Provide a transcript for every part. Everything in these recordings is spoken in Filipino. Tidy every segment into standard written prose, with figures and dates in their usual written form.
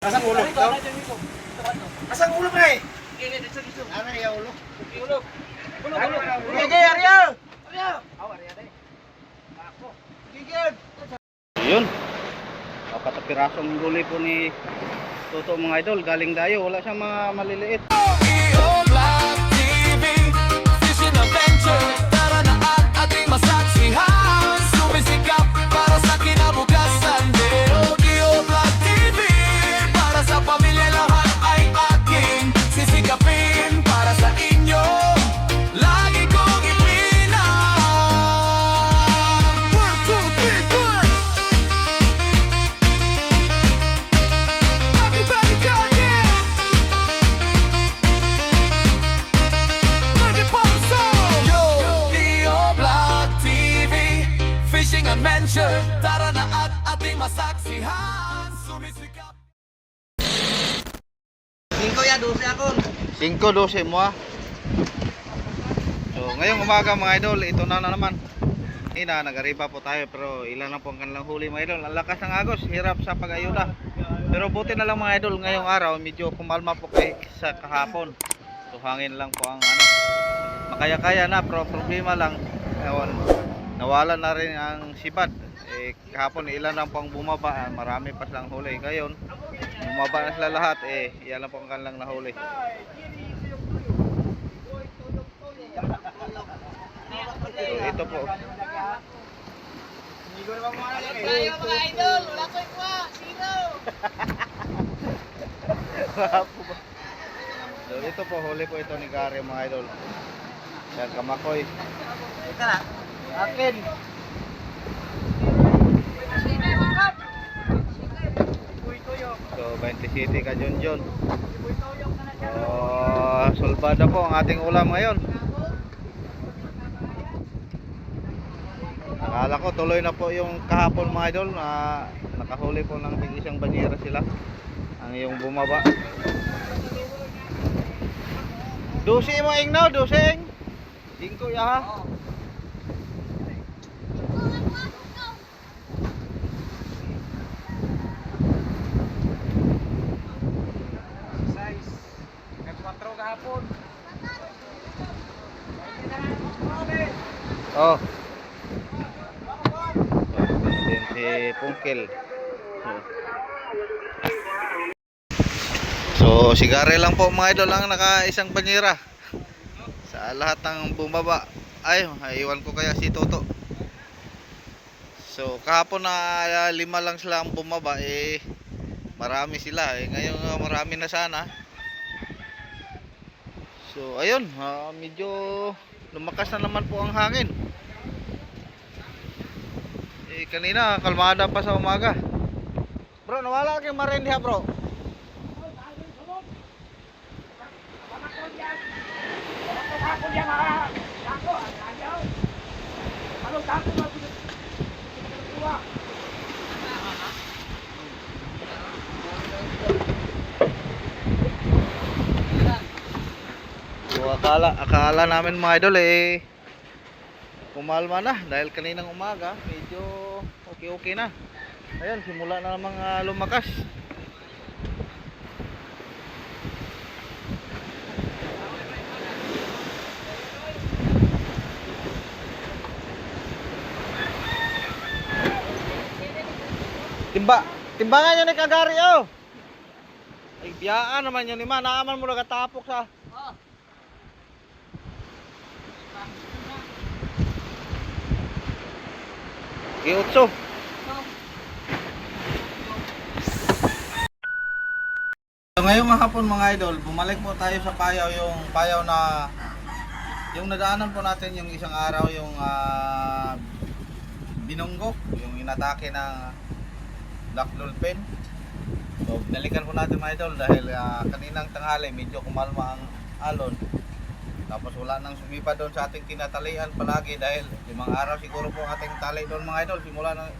Asang ulo? Asang ulo pre? Ano yung ulo? Ulo. Gigi, Arya! Arya! Arya day. Ako. Gigi! Yun. Apat na pirasong huli po ni Toto mga idol. Galing dayo. Wala siyang mga maliliit. Fishing adventure, tara na at ating masaksihan. Sumisikap para sa kinabukasan. Dio Vlog TV, para sa pamilya lahat ay aking sisikapin. Para sa inyo, lagi kong ipinang 1, 2, 3, 4. Everybody go again. Yo, Dio Vlog TV, Fishing Adventure, tara na at ating masaksihan. Sumisikap. 5 ya, 12 akon. 5-12 mo ah. So ngayong umaga mga idol, ito na naman. Ina, nagariba po tayo pero ilan lang po ang kanilang huli mga idol. Ang lakas ng agos, hirap sa pag-ayuda. Pero buti na lang mga idol, ngayong araw medyo kumalma po kay sa kahapon. So hangin lang po ang ano. Makaya-kaya na, pero problema lang, ewan, nawala na rin ang sibad. Kahapon ilan lang po ang bumaba, marami pa silang huli. Ngayon, bumaba na sila lahat, iyan lang po ang kanilang nahuli. So ito po. Tayo mga idol, wala ko ikuha. Sino? So ito po, huli po ito ni Gary mga idol. Yan, kamakoy. Ika na. Akin. So 27 ka Junjun. So solbada po ang ating ulam ngayon. Akala ko tuloy na po yung kahapon mga idol na nakahuli po ng isang banyera sila. Ang yung bumaba. 12 mo ingnaw, 12. 5 ya ha. Size. Nag-4 kahapon. Oh. Din si Pungkil. So, sigare lang po mga idol ang naka-isang banyera. Sa lahat ng bumaba. Ay, iwan ko kaya si Toto. So, kahapon na 5 lang sila ang bumaba, marami sila. Ngayon marami na sana. So, ayun, medyo lumakas na naman po ang hangin. Kanina kalmada pa sa umaga. Bro, nawala kay marin diha, bro. So, akala namin mga idol kumalma na dahil kaninang umaga medyo okay na. Ayun, simula na namang lumakas. Timbangan nyo ni Kagari oh. Ay biyaan naman yun ni man. Naaman mo nagatapok sa G8. So, ngayong hapon mga idol, bumalik po tayo sa payaw, yung payaw na yung nadaanan po natin yung isang araw, yung binunggo, yung inatake ng black dolphin. So balikan po natin mga idol dahil kaninang tanghali medyo kumalma ang alon. Tapos wala nang sumipa doon sa ating tinatalian palagi dahil 5 araw siguro po ating tali doon mga idol. Simula na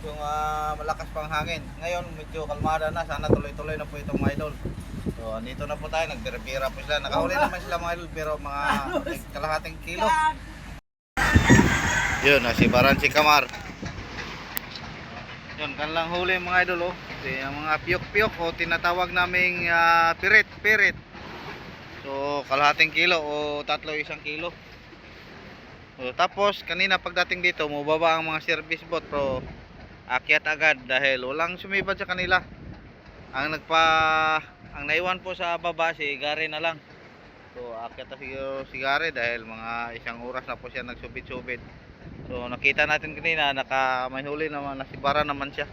yung malakas pang hangin. Ngayon medyo kalmada na. Sana tuloy-tuloy na po itong mga idol. So andito na po tayo. Nagdira-bira po sila. Nakahuli naman sila mga idol pero mga kalahating kilo. Yun, nasibaran si Kamar. Yun, kanilang huli mga idol oh. yung mga piyok-piyok o tinatawag naming pirit. So kalahating kilo o tatlo isang kilo. So, tapos kanina pagdating dito mababa ang mga service boat, pero akyat agad dahil walang sumibad sa kanila. Ang naiwan po sa baba si Gary na lang. So akyat na siguro si Gary dahil mga isang oras na po siya nagsubid-subid. So nakita natin kanina may huli naman, nasibara naman siya.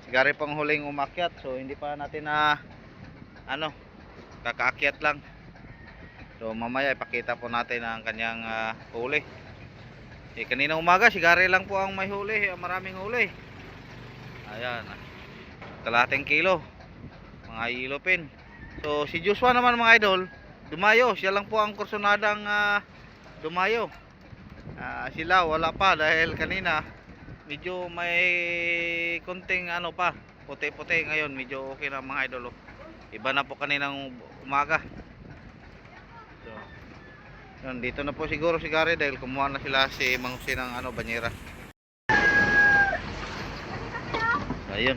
Si Gary pang huling umakyat, so hindi pa natin kakaakyat lang. So mamaya ipakita po natin ang kanyang huli. Kanina umaga si Gary lang po ang may huli, maraming huli. Ayan, kalahating kilo, mga ilopin. So si Joshua naman mga idol, dumayo, siya lang po ang kursonadang dumayo. Sila wala pa dahil kanina medyo may konting pa, puti-puti. Ngayon medyo okay na mga idol. Iba na po kaninang umaga. So yun, dito na po siguro si Gary dahil kumuha na sila si Mang Jose ng banyera. Ayun.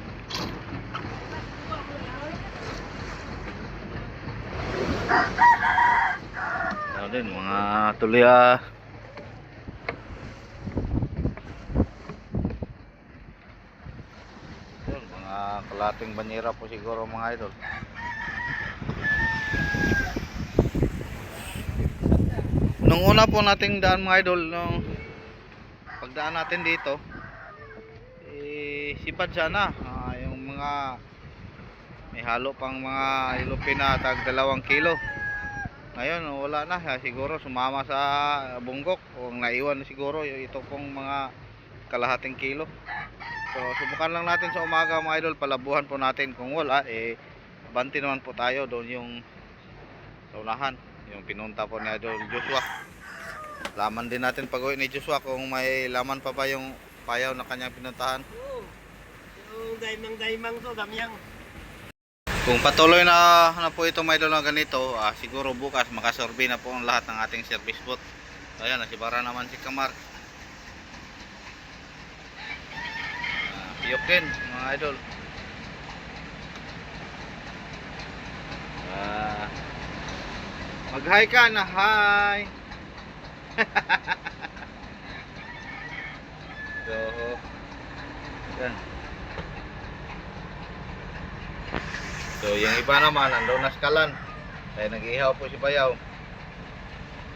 Ayun din mga tuloy yun, mga kalating banyera po siguro mga idol. Nung una po nating daan mga idol, nung pagdaan natin dito, sipad sana, yung mga may halo pang mga ilupin na tag 2 kilo. Ngayon wala na, siguro sumama sa bunggok o naiwan na siguro ito pong mga kalahating kilo. So subukan lang natin sa umaga mga idol, palabuhan po natin. Kung wala banti naman po tayo doon yung sa unahan, yung pinunta po ni Idol Joshua. Laman din natin pag-uwi ni Joshua kung may laman pa ba yung payaw na kanyang pinuntahan. Yung daimang to, gamyang. Kung patuloy na po ito mga idol na ganito, siguro bukas makasurvey na po ang lahat ng ating service boat. Ayan, nasibara naman si Kamar. Piyok din mga idol. Mag-hi ka na, hi. So yan. So yung iba naman andun na skalan, kaya nag-ihaw po si Bayaw.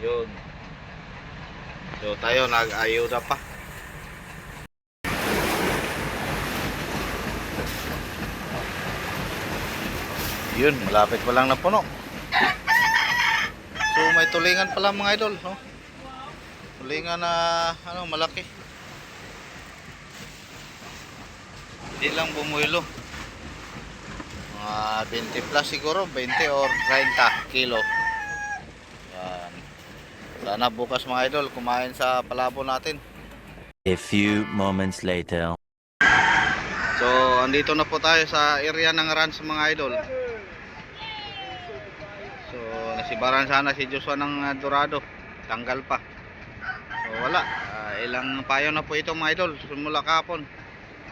Yun. So tayo nag-ayuda pa. Yun, malapit pa lang na puno. So may tulingan pala mga idol, no? Tulingan na malaki. Hindi lang bumuilo. Mga 20 plus siguro, 20 or 30 kilo. Yan. Sana bukas mga idol kumain sa palabo natin. A few moments later. So andito na po tayo sa area ng ranch mga idol. So nasibaran sana si Joshua ng Dorado, tanggal pa. So wala, ilang payo na po ito mga idol simula kahapon.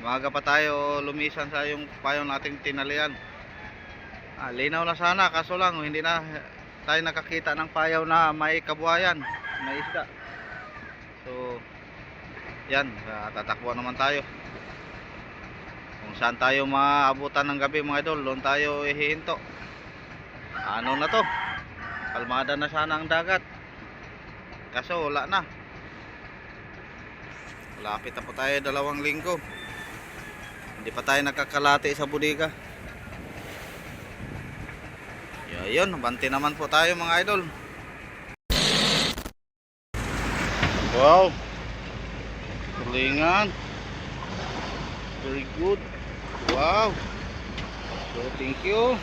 Umaga pa tayo lumisan sa yung payo nating tinalian. Linaw na sana, kaso lang hindi na tayo nakakita ng payaw na may kabuhayan, may isda. So yan, tatakbo naman tayo. Kung saan tayo maabutan ng gabi mga idol, doon tayo hihinto. Ano na to, kalmada na sana ang dagat, kaso wala na. Lapit na po tayo 2 linggo, hindi pa tayo nakakalati sa bodega. Yun, banti naman po tayo mga idol. Wow, tulingan, very good. Wow, so thank you.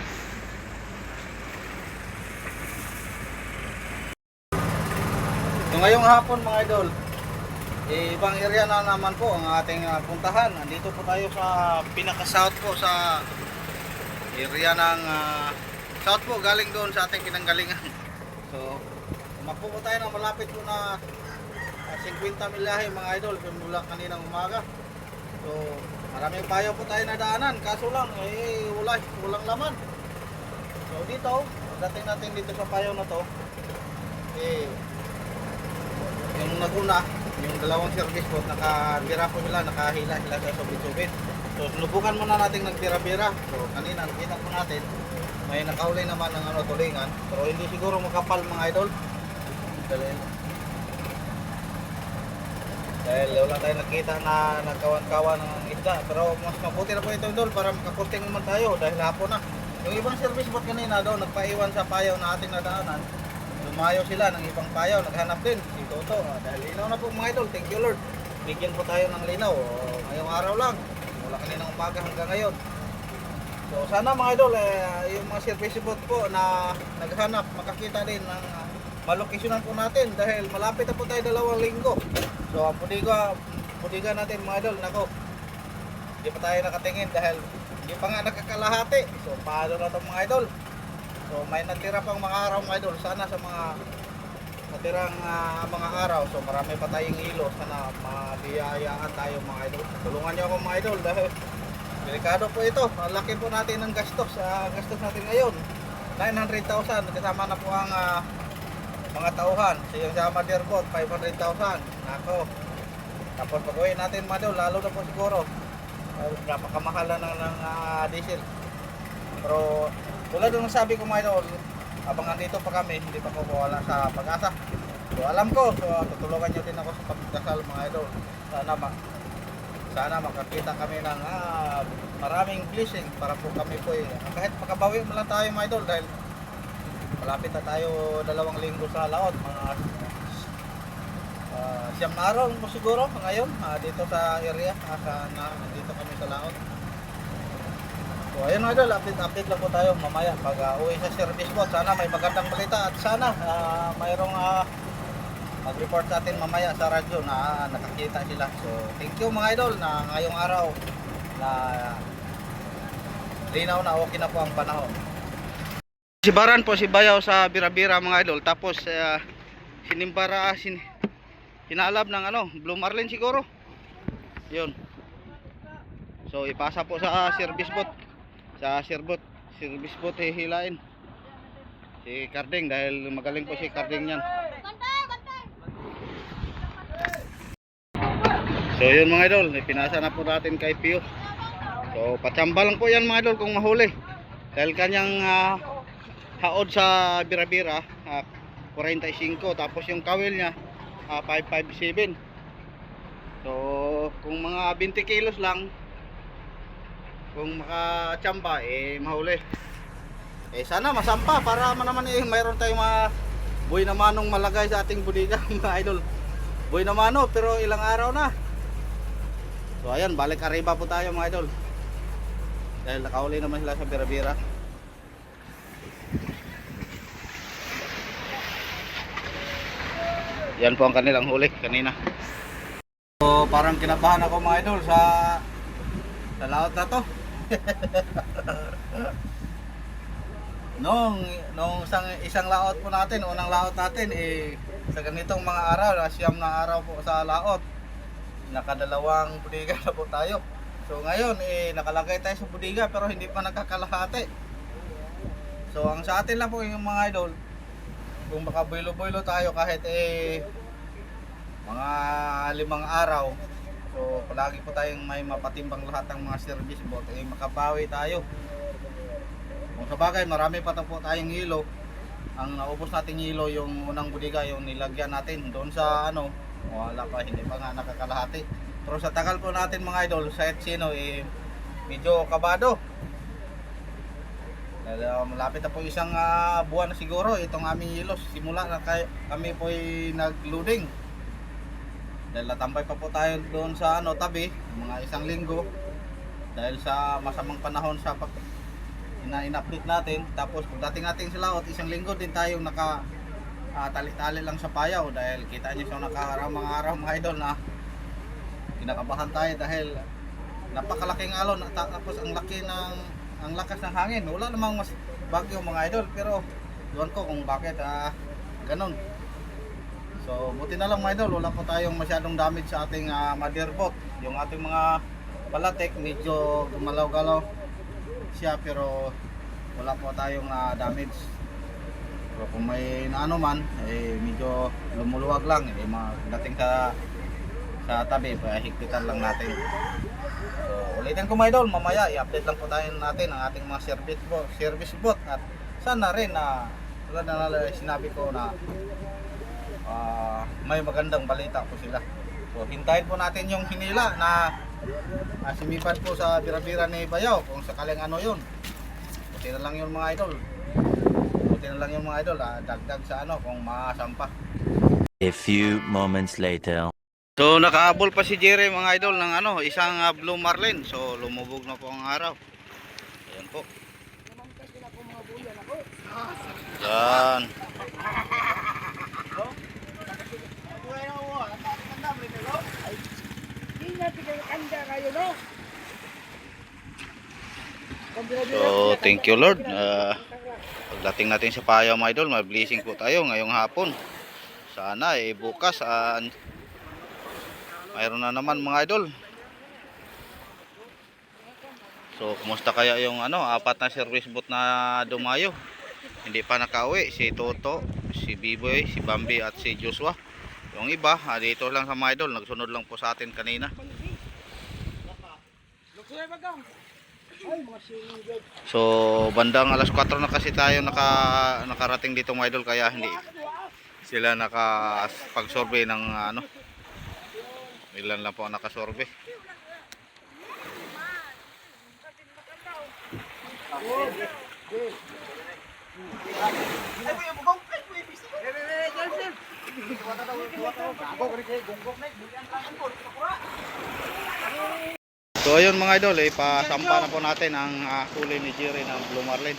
So ngayong hapon mga idol, ibang area na naman po ang ating puntahan. Andito po tayo sa pinaka-south po, sa area ng south po, galing doon sa ating pinanggalingan. So tumakbo po tayo ng malapit po na 50 milyahe mga idol mula kaninang umaga. So Maraming payo po tayo na daanan, kaso lang walang laman. So dito, dating natin dito sa payo na to, yung naguna, yung dalawang service boat, nakabira po sila, nakahila sila sa subit-subit. So sinubukan muna natin nagbira-bira. So kanina nakita po natin, may nakahuli naman ng tulingan, pero hindi siguro makapal mga idol. Dahil wala tayong nakita na nagkawan-kawan ng isda. Pero mas mabuti na po ito idol para makapunting naman tayo dahil hapon na. Yung ibang service boat kanina daw nagpaiwan sa payaw na ating nadaanan. Lumayo sila ng ibang payaw, naghanap din si Toto. Dahil linaw na po mga idol, thank you Lord. Bigyan po tayo ng linaw. Ngayong araw lang, wala kaninang umaga hanggang ngayon. So sana mga idol, yung mga service boat po na naghanap, makakita din ng malokasyonan po natin dahil malapit na po tayo 2 linggo. So ang pudiga natin mga idol, nako, hindi pa tayo nakatingin dahil hindi pa nga nakakalahati. So paano na itong mga idol? So may natira pang mga araw mga idol. Sana sa mga natirang mga araw, so marami pa tayong hilo. Sana mabiyayaan tayo mga idol. Tulungan niyo ako mga idol dahil delikado po ito. Ang laki po natin ng gastos. Gastos natin ngayon 900,000. Kasama na po ang mga tauhan. So yung sa motherboard 500,000. Nako. Tapos pag-uwi natin mga idol, lalo na po siguro napakamahal na ng diesel. Pero tulad ng sabi ko mga idol, habang nandito pa kami, hindi pa ko wala sa pag-asa. So alam ko, so tutulungan nyo din ako sa pagdasal mga idol. Sana makakita kami ng maraming blessing para po kami po kahit makabawi mo lang tayo mga idol dahil malapit na tayo 2 linggo sa laot. Mga siyam na araw mo siguro ngayon dito sa area dito kami sa laot. So ayun mga idol, update lang po tayo mamaya pag uwi sa service boat. Sana may magandang balita at sana mayroong mag-report sa atin mamaya sa radyo na nakakita sila. So thank you mga idol na ngayong araw na linaw na okay na po ang panahon. Sibaran po si Bayaw sa bira-bira mga idol. Tapos hinalab ng Blue Marlin siguro. Yun. So ipasa po sa service boat. Sa service boat hihilain si Carding dahil magaling po si Carding yan. So yun mga idol, pinasa na po natin kay Pio. So patsamba lang po yan mga idol kung mahuli. Dahil kanyang haod sa bira-bira 45, tapos yung kawil niya 557. So kung mga 20 kilos lang, kung makatsamba mahuli. Sana masampa para naman mayroon tayong mga buhay na manong malagay sa ating budiga mga idol. Buhay na mano pero ilang araw na. So ayan, balik arriba po tayo mga idol. Dahil nakahuli naman sila sa bira-bira. Yan po ang kanilang huli kanina. So parang kinabahan ako mga idol sa laot na to. Nung isang laot po natin, unang laot natin sa ganitong mga araw, siyam na araw po sa laot, nakadalawang budiga na po tayo. So ngayon nakalagay tayo sa budiga pero hindi pa nakakalahati. So ang sa atin lang po yung mga idol, kung baka builo-builo tayo kahit mga 5 araw, so palagi po tayong may mapatimbang lahat ng mga service boat, makabawi tayo. Kung sa bagay marami pa po tayong hilo, ang naubos nating hilo yung unang budiga, yung nilagyan natin doon sa wala pa, hindi pa nga nakakalahati. Pero sa tagal po natin mga idol sa Etsino medyo kabado. Malapit na po isang buwan na siguro itong aming hilos. Simula na kami po nag-loading. Dahil natambay pa po tayo doon sa tabi, mga 1 linggo. Dahil sa masamang panahon sa ina-update natin. Tapos pagdating natin sa laot, 1 linggo din tayo tali-tali lang sa payaw. Dahil kita nyo sa mga araw mga idol na kinakabahan tayo dahil napakalaking alon. Tapos ang lakas ng hangin. Wala namang mas bagyo mga idol, pero doon ko kung bakit ganun. So buti na lang mga idol, wala po tayong masyadong damage sa ating motherboard. Yung ating mga Palatek, medyo gumalaw-galaw siya pero wala po tayong damage. Pero kung may naano man, medyo lumuluwag lang, dating sa tabi, higpitan lang natin. So, ulitin ko mga idol, mamaya i-update lang po tayo natin ang ating mga service bot at sana rin na tulad na sinabi ko na may magandang balita po sila. So, hintayin po natin yung hinila na simipad po sa bira-bira ni Bayaw kung sakaling ano yun. Buti na lang yun mga idol. Buti na lang yun mga idol, dagdag sa ano kung masampa. A few moments later. So nakaabol pa si Jerry mga idol ng ano, isang blue marlin. So lumubog na po ang araw. Ayan po. Yan. So thank you Lord. Pagdating natin sa Payaw mga idol, may blessing po tayo ngayong hapon. Sana bukas mayroon na naman mga idol. So kumusta kaya yung ano, 4 na service boat na dumayo? Hindi pa nakauwi si Toto, si Biboy, si Bambi at si Joshua. Yung iba dito lang sa mga idol, nagsunod lang po sa atin kanina. So bandang alas 4 na kasi tayo nakarating dito mga idol, kaya hindi sila nakapag-survey ng ano, ilan lang po ang nakasurvey. So ayun mga idol, pasampa na po natin ang huli ni Jerry ng blue marlin.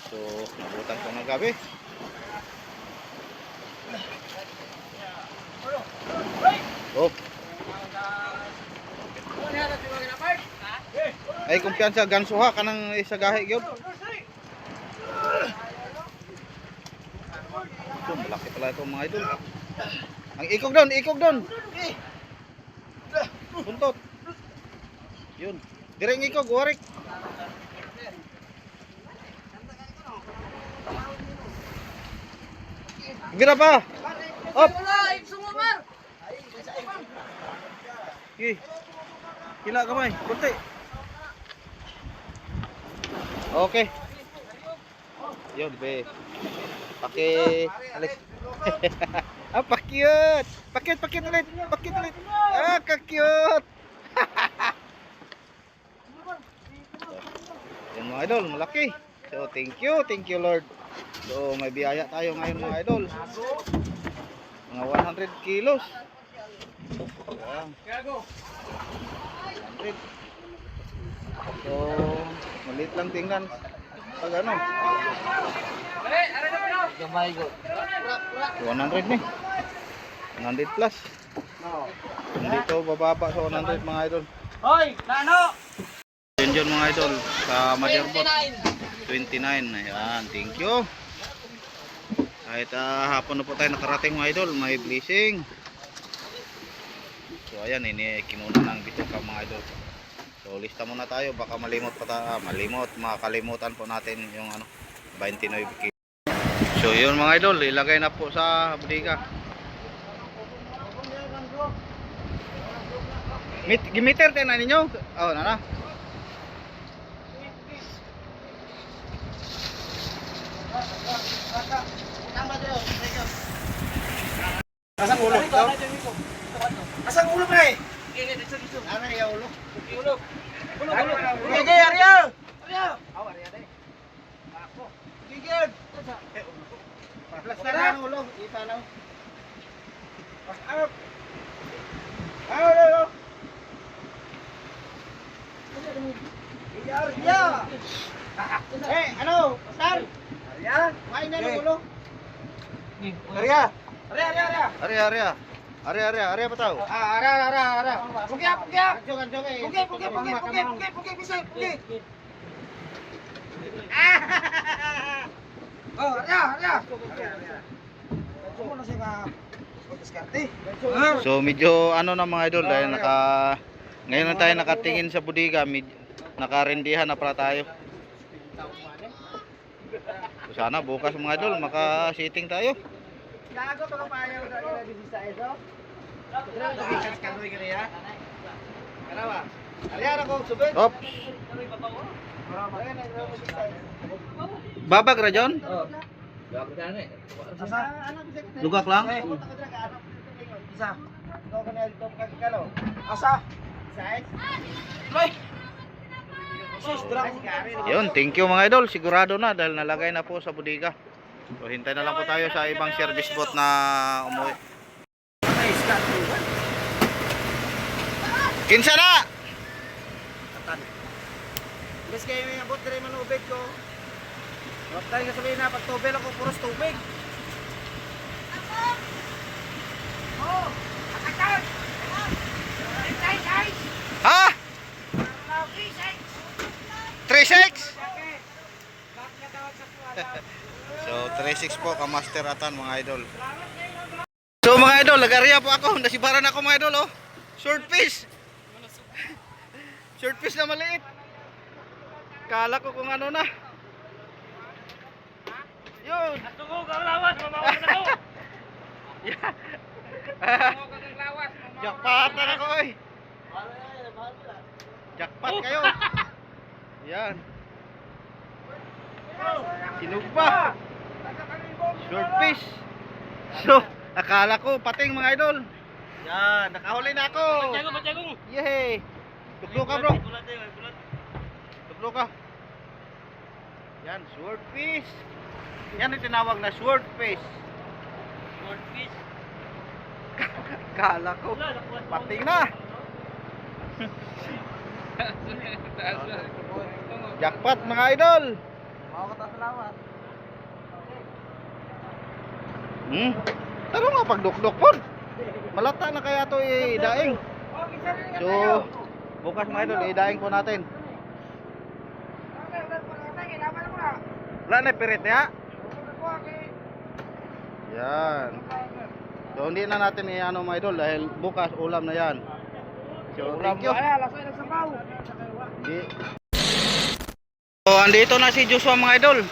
So nabutan po ng gabi. Oh. Ay kumpiyansa gansuha kanang isagahi gyud. So malaki pala ito mga idol. Ang ikog doon. Buntot. Yun. Direng ikog warik. Gira pa. Op. Kila kamay, kunti. Okay. Yun, be. Alis. Pa-cute. Pakit ulit. Ka-cute. Yan mga idol, malaki. So, thank you Lord. So, may biyaya tayo ngayon mga idol. Mga 100 kilos. Ayan. 100. So, maliit lang tingnan. Pag ano? 100 ni. 100 plus. Dito bababa sa 100 mga idol. Hoy, Nano! Yun mga idol sa Motherboard 29. Ayan, thank you. Kahit hapon na po tayo nakarating mga idol, may blessing. So ayan, kinuna ng bituka mga idol. So lista muna tayo, baka makakalimutan po natin yung ano, 29 kg. So yun mga idol, ilagay na po sa bodega. Gimiter tayo na ninyo? Oh, nana. Asang ulo? Asang ulo pre? Ano yung ulo? Ulo. Gigi, Arya! Arya! Arya day. Ako. Gigi! Plus na ang ulo. Ipalaw. Up! Out! Arya! Eh, ano? Pastor? Arya? Kumain na ng ulo. Arya! Arya pa tao. Ara. Pugyap. Pugi, bisay, pugi. Oh, Arya. So medyo ano na mga idol dahil Ngayon lang tayo nakatingin sa bodega, nakarendihan na pala tayo. So, sana bukas mga idol, maka-sitting tayo. Gago to kapayaw sa ila di sa eso. Dra to gikas kanoy kaniya. Kanawa. Ariya na ko subit. Op. Babag ra John? Oh. Asa? Lugak lang? Isa. Ikaw kanil to kagkalo. Asa? Size? Loy. Sus, dra ko. Yun, thank you mga idol. Sigurado na dahil nalagay na po sa bodega. So hintay na lang po tayo sa ibang service boat na umuwi. Kinsa na? Bes kayo yung abot dire man ubed ko. Wag tayo nga sabihin na pag tubig ako puros tubig. Oh, atakan. Ha? 36? So 36 po ka-master atan mga idol. So mga idol, nag-area po ako. Nasibaran ako mga idol oh. Short fish. Short fish na maliit. Kala ko kung ano na. Yun. Jackpot na ako eh. Jackpot kayo. Yan. Sinugba. Short fish. So, akala ko pating mga idol. Yan, nakahuli na ako. Yehey. Tuklo ka bro. Tuklo ka. Yan, short fish. Yan ang tinawag na short fish. Kala ko pating na. Jackpot mga idol. Salamat. Taro nga pagdukdok po. Malata na kaya to idaing. So, bukas mga idol, idaing po natin. Wala na pirit niya. Yan. So, hindi na natin i-ano mga idol dahil bukas ulam na yan. So, thank you. Hindi. So, andito na si Joshua mga idol.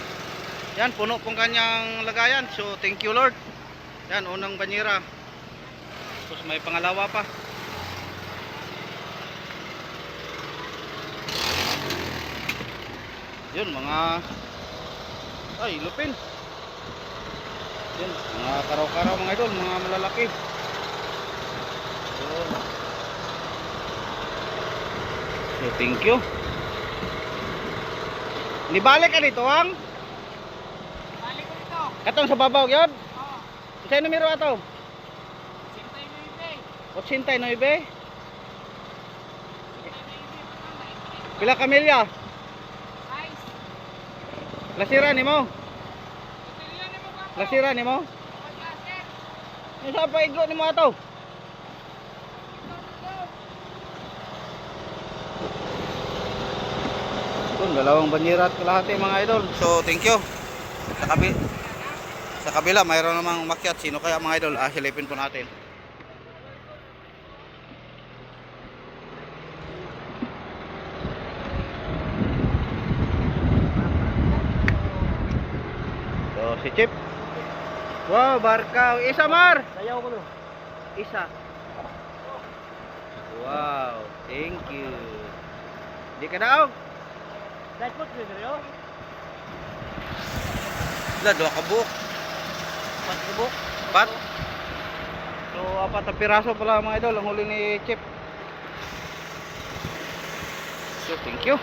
Yan, puno pong kanyang lagayan. So, thank you Lord. Yan, unang banyera. Tapos may pangalawa pa. Yun, mga ay, lupin. Yun, mga karaw-karaw mga idol, mga malalaki. So, thank you. Nibalik ka dito, Wang? Balik ko dito. Katong sa babaw, yun? Oo. Sa'yo numero ato? 89. 89? Pila kamilya? Size. Lasira ni mo? Lasira ni mo? Yung sa paigo ni mo ato? Yun, dalawang banyera at kalahati mga idol. So, thank you. Sa kabila, mayroon namang umakyat. Sino kaya mga idol? Silipin po natin. So, si Chip. Wow, barkaw. Isa, Mar! Sayaw ko no. Isa. Wow, thank you. Di ka daog? Dahil po dito. Wala, dua ka buok. Pagbuk. Pat. So, apat na piraso pala mga idol ang huli ni Chip. So, thank you.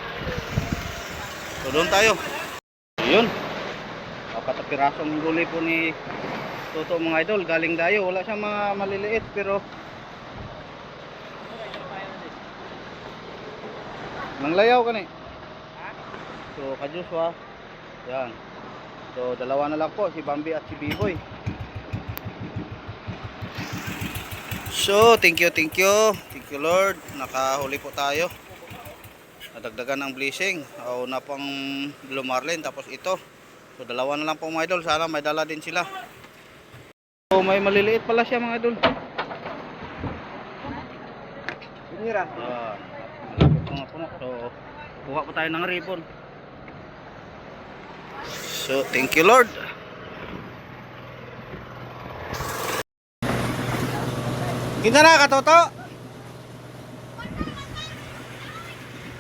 So, doon tayo. Yun. Apat na piraso ang huli po ni Toto mga idol. Galing dayo. Wala siyang mga maliliit pero nanglayaw ka ni. So, ka-Joshua. Yan. So, dalawa na lang po, si Bambi at si Biboy. So, thank you, thank you. Thank you, Lord. Nakahuli po tayo. Nadagdagan ng blessing. Una pang Blue Marlin, tapos ito. So, dalawa na lang po mga idol. Sana may dala din sila. So, may maliliit pala siya mga idol. Mira. Malapit po nga puno. So, kuha po tayo ng ribbon. So, thank you Lord. Kita na ka, Toto?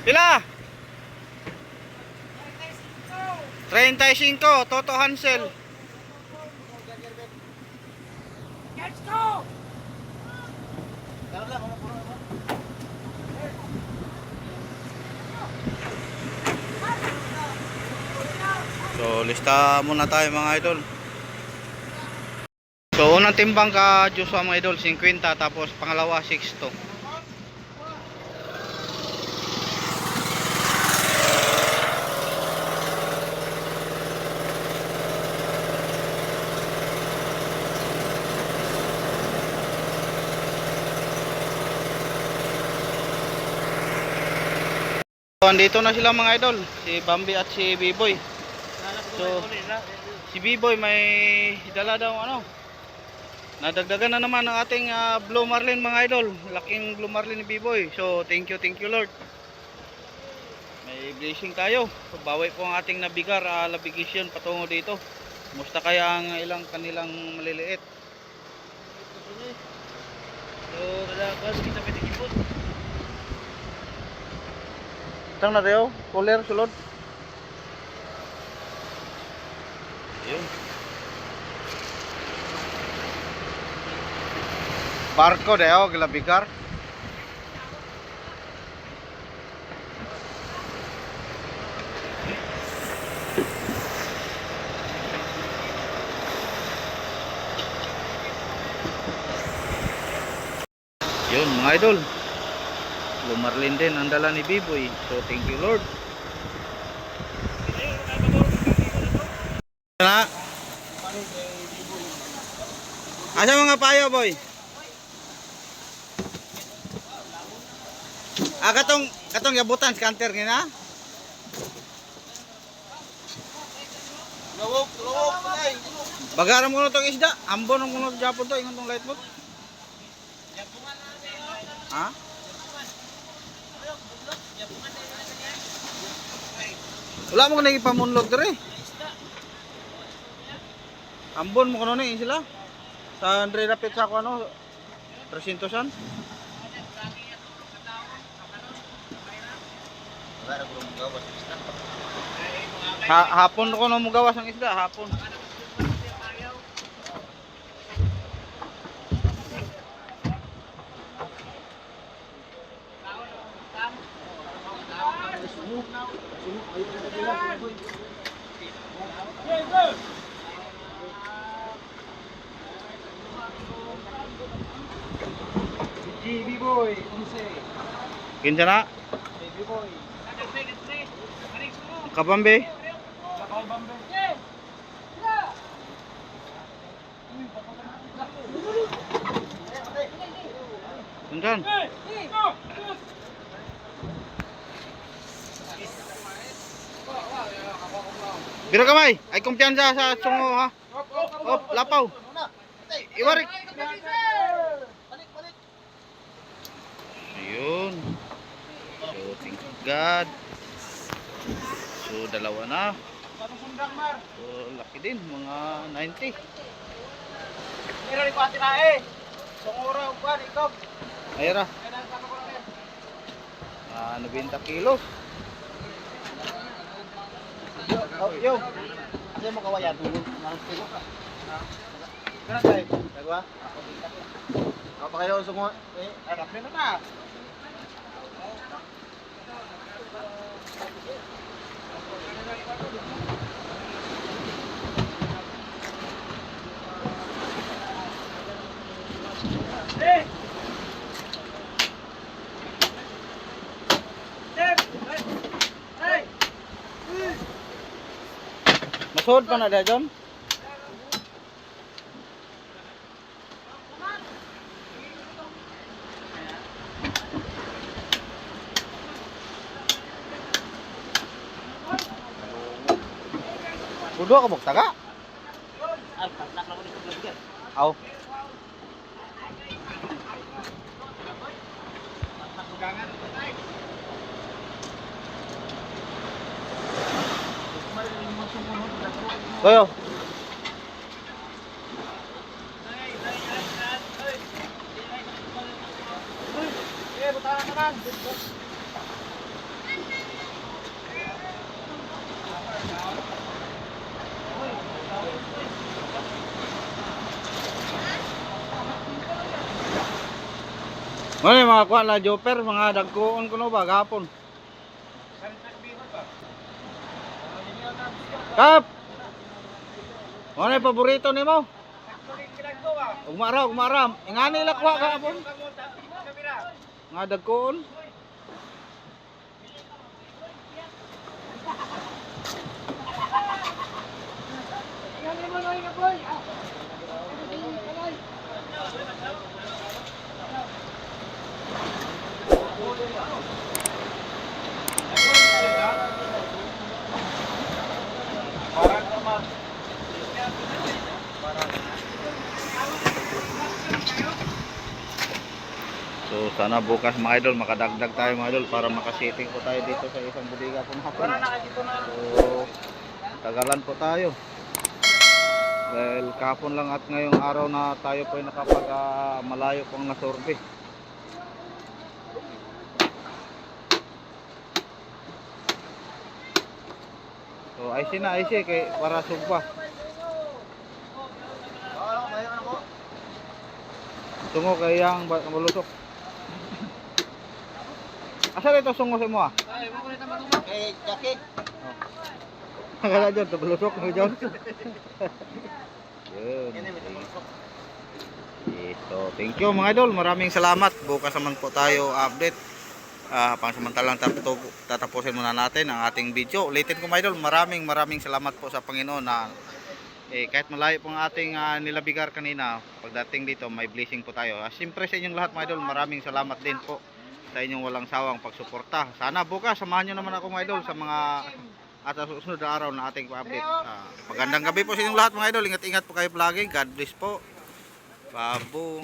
Pila? 35, Toto Hansel. Let's go! So, lista muna tayo mga idol. So, unang timbang ka Joshua mga idol, 50, tapos pangalawa 60. So, andito na sila mga idol, si Bambi at si Biboy. So, si Biboy may dala daw ano. Nadagdagan na naman ang ating Blue Marlin mga idol. Laking Blue Marlin ni Biboy. So, thank you Lord. May blessing tayo. So, bawi po ang ating nabigar, navigation patungo dito. Musta kaya ang ilang kanilang maliliit. So, kailangan kita pinikipot. Itang na tayo, cooler, sulod. Ayun. Barko dayo, gilabigar. Yun mga idol, Blue Marlin din ang dala ni Biboy. So thank you Lord. Na. Asa mga payo boy? Katong yabutan scanter ngina. Lawok patay. Bagaram ko tong isda, ambon ang kuno Japon to ingon tong light boat. Ha? Wala mo nang ipamunlog dire. Ambon mo kuno ni sila. Sa Andre Rapid sa ako ano 300-an. Hapon ko na mugawas ang isda, hapon. Biboy, Kinsa na? Biboy. Kabambe. Tundan. Biro kamay, ay kumpiyansa sa sungo ha. Op, lapaw. Iwarik. Ayun. So, thank God. So, dalawa na. So, laki din, mga 90. Meron ko ati na eh. Sungura uban ikaw. Ayra. 90 kilos. Yo. Kasi mo kawayan dulu. Marang kilo ka. Kana tay? Dagwa. Ako pa kayo sungo ay kapre na ta. Masod pa na dayon. Kudo ka buktaga? Ay, tatlak na ko dito vlogger. Aw. Toyo. Ano yung mga kuha na joper, mga dagkoon ko no ba, gapon. Kap! Ano yung paborito ni mo? Ugmara. Ingani lakwa gapon. Mga dagkoon. So sana bukas mga idol makadagdag tayo mga idol para makasiting po tayo dito sa isang budiga po hapon. So tagalan po tayo. Dahil kahapon lang at ngayong araw na tayo po ay nakapag malayo pong nasurvey. So IC kay para sugba. Tungo kay yang malusok. Asa ito sungo sa mo ah? Eh, Jackie. Kala dyan, tabalusok mo dyan. Yun. So, thank you mga idol. Maraming salamat. Bukas naman po tayo update. Pansamantalang tatapusin muna natin ang ating video. Ulitin ko mga idol, maraming salamat po sa Panginoon na kahit malayo po ang ating nilabigar kanina, pagdating dito may blessing po tayo. Siyempre sa inyong lahat mga idol, maraming salamat din po sa inyong walang sawang pagsuporta. Sana bukas samahan nyo naman ako mga idol sa mga at sa susunod na araw na ating pa-update. Magandang gabi po sa inyong lahat mga idol. Ingat-ingat po kayo palagi. God bless po. Babu.